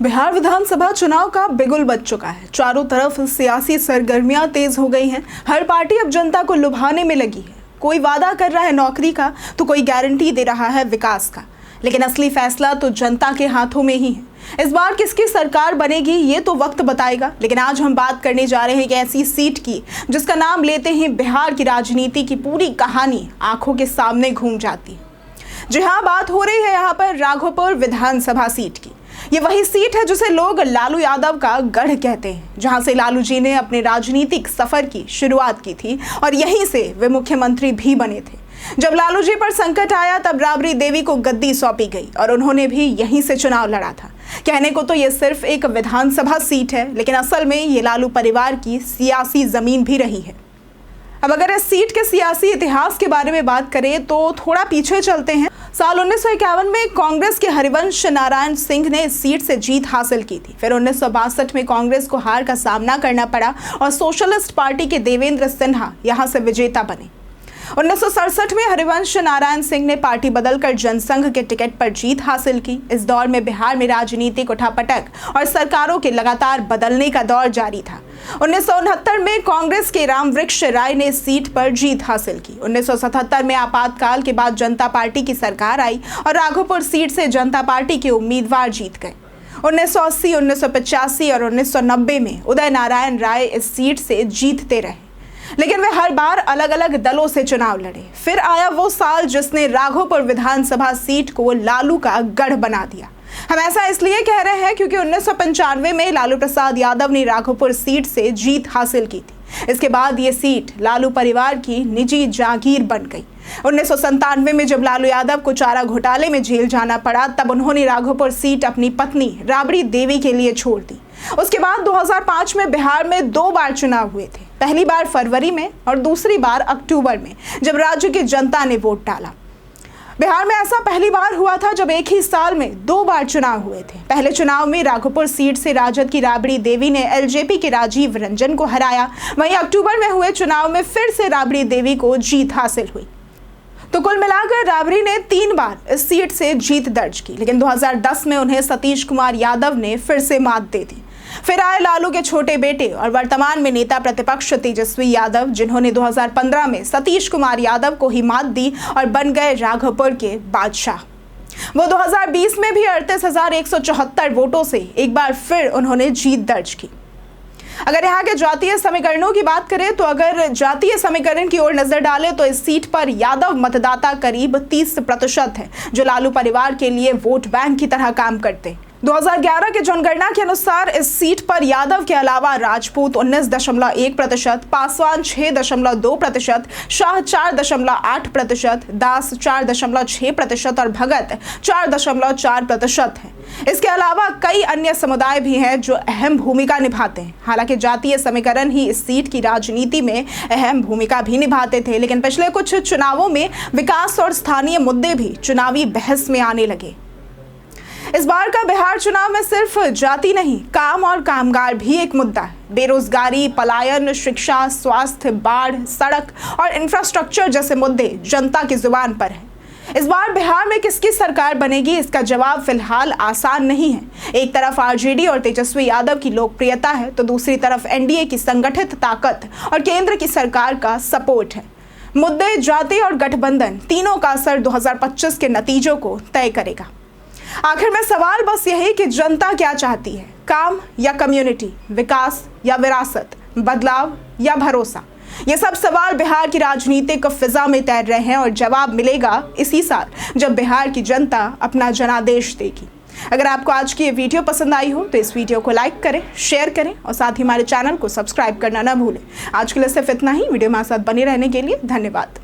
बिहार विधानसभा चुनाव का बिगुल बज चुका है। चारों तरफ सियासी सरगर्मियां तेज हो गई हैं। हर पार्टी अब जनता को लुभाने में लगी है। कोई वादा कर रहा है नौकरी का तो कोई गारंटी दे रहा है विकास का, लेकिन असली फैसला तो जनता के हाथों में ही है। इस बार किसकी सरकार बनेगी ये तो वक्त बताएगा, लेकिन आज हम बात करने जा रहे हैं एक ऐसी सीट की जिसका नाम लेते ही बिहार की राजनीति की पूरी कहानी आंखों के सामने घूम जाती है। जी हाँ, बात हो रही है यहाँ पर राघोपुर विधानसभा सीट की। ये वही सीट है जिसे लोग लालू यादव का गढ़ कहते हैं, जहां से लालू जी ने अपने राजनीतिक सफर की शुरुआत की थी और यहीं से वे मुख्यमंत्री भी बने थे। जब लालू जी पर संकट आया तब राबड़ी देवी को गद्दी सौंपी गई और उन्होंने भी यहीं से चुनाव लड़ा था। कहने को तो ये सिर्फ एक विधानसभा सीट है, लेकिन असल में ये लालू परिवार की सियासी जमीन भी रही है। अब अगर इस सीट के सियासी इतिहास के बारे में बात करें तो थोड़ा पीछे चलते हैं। साल 1951 में कांग्रेस के हरिवंश नारायण सिंह ने इस सीट से जीत हासिल की थी। फिर 1962 में कांग्रेस को हार का सामना करना पड़ा और सोशलिस्ट पार्टी के देवेंद्र सिन्हा यहां से विजेता बने। 1967 में हरिवंश नारायण सिंह ने पार्टी बदलकर जनसंघ के टिकट पर जीत हासिल की। इस दौर में बिहार में राजनीतिक उठापटक और सरकारों के लगातार बदलने का दौर जारी था। 1969 में कांग्रेस के रामवृक्ष राय ने इस सीट पर जीत हासिल की। 1977 में आपातकाल के बाद जनता पार्टी की सरकार आई और राघोपुर सीट से जनता पार्टी के उम्मीदवार जीत गए। 1980, 1985 और 1990 में उदय नारायण राय इस सीट से जीतते रहे, लेकिन वे हर बार अलग अलग दलों से चुनाव लड़े। फिर आया वो साल जिसने राघोपुर विधानसभा सीट को लालू का गढ़ बना दिया। हम ऐसा इसलिए कह रहे हैं क्योंकि 1995 में लालू प्रसाद यादव ने राघोपुर सीट से जीत हासिल की थी। इसके बाद ये सीट लालू परिवार की निजी जागीर बन गई। 1997 में जब लालू यादव को चारा घोटाले में जेल जाना पड़ा तब उन्होंने राघोपुर सीट अपनी पत्नी राबड़ी देवी के लिए छोड़ दी। उसके बाद 2005 में बिहार में 2 बार चुनाव हुए थे, पहली बार फरवरी में और दूसरी बार अक्टूबर में, जब राज्य की जनता ने वोट डाला। बिहार में ऐसा पहली बार हुआ था जब एक ही साल में 2 बार चुनाव हुए थे। पहले चुनाव में राघोपुर सीट से राजद की राबड़ी देवी ने एलजेपी के राजीव रंजन को हराया। वहीं अक्टूबर में हुए चुनाव में फिर से राबड़ी देवी को जीत हासिल हुई। तो कुल मिलाकर राबड़ी ने 3 बार इस सीट से जीत दर्ज की, लेकिन 2010 में उन्हें सतीश कुमार यादव ने फिर से मात दे दी। फिर आए लालू के छोटे बेटे और वर्तमान में नेता प्रतिपक्ष तेजस्वी यादव, जिन्होंने 2015 में सतीश कुमार यादव को ही मात दी और बन गए राघोपुर के बादशाह। वो 2020 में भी 38,174 वोटों से एक बार फिर उन्होंने जीत दर्ज की। अगर यहाँ के जातीय समीकरणों की बात करें तो अगर जातीय समीकरण की ओर नजर डालें तो इस सीट पर यादव मतदाता करीब 30% है, जो लालू परिवार के लिए वोट बैंक की तरह काम करते हैं। 2011 के जनगणना के अनुसार इस सीट पर यादव के अलावा राजपूत 19.1%, पासवान 6.2%, शाह 4.8%, दास 4.6% और भगत 4.4% है। इसके अलावा कई अन्य समुदाय भी हैं जो अहम भूमिका निभाते हैं। हालांकि जातीय समीकरण ही इस सीट की राजनीति में अहम भूमिका भी निभाते थे, लेकिन पिछले कुछ चुनावों में विकास और स्थानीय मुद्दे भी चुनावी बहस में आने लगे। इस बार का बिहार चुनाव में सिर्फ जाति नहीं, काम और कामगार भी एक मुद्दा है। बेरोजगारी, पलायन, शिक्षा, स्वास्थ्य, बाढ़, सड़क और इंफ्रास्ट्रक्चर जैसे मुद्दे जनता की जुबान पर हैं। इस बार बिहार में किसकी सरकार बनेगी, इसका जवाब फिलहाल आसान नहीं है। एक तरफ आरजेडी और तेजस्वी यादव की लोकप्रियता है तो दूसरी तरफ एनडीए की संगठित ताकत और केंद्र की सरकार का सपोर्ट है। मुद्दे, जाति और गठबंधन तीनों का असर 2025 के नतीजों को तय करेगा। आखिर में सवाल बस यही कि जनता क्या चाहती है, काम या कम्युनिटी, विकास या विरासत, बदलाव या भरोसा। ये सब सवाल बिहार की राजनीतिक फिजा में तैर रहे हैं और जवाब मिलेगा इसी साल जब बिहार की जनता अपना जनादेश देगी। अगर आपको आज की ये वीडियो पसंद आई हो तो इस वीडियो को लाइक करें, शेयर करें और साथ ही हमारे चैनल को सब्सक्राइब करना ना भूलें। आज के लिए सिर्फ इतना ही। वीडियो में साथ बने रहने के लिए धन्यवाद।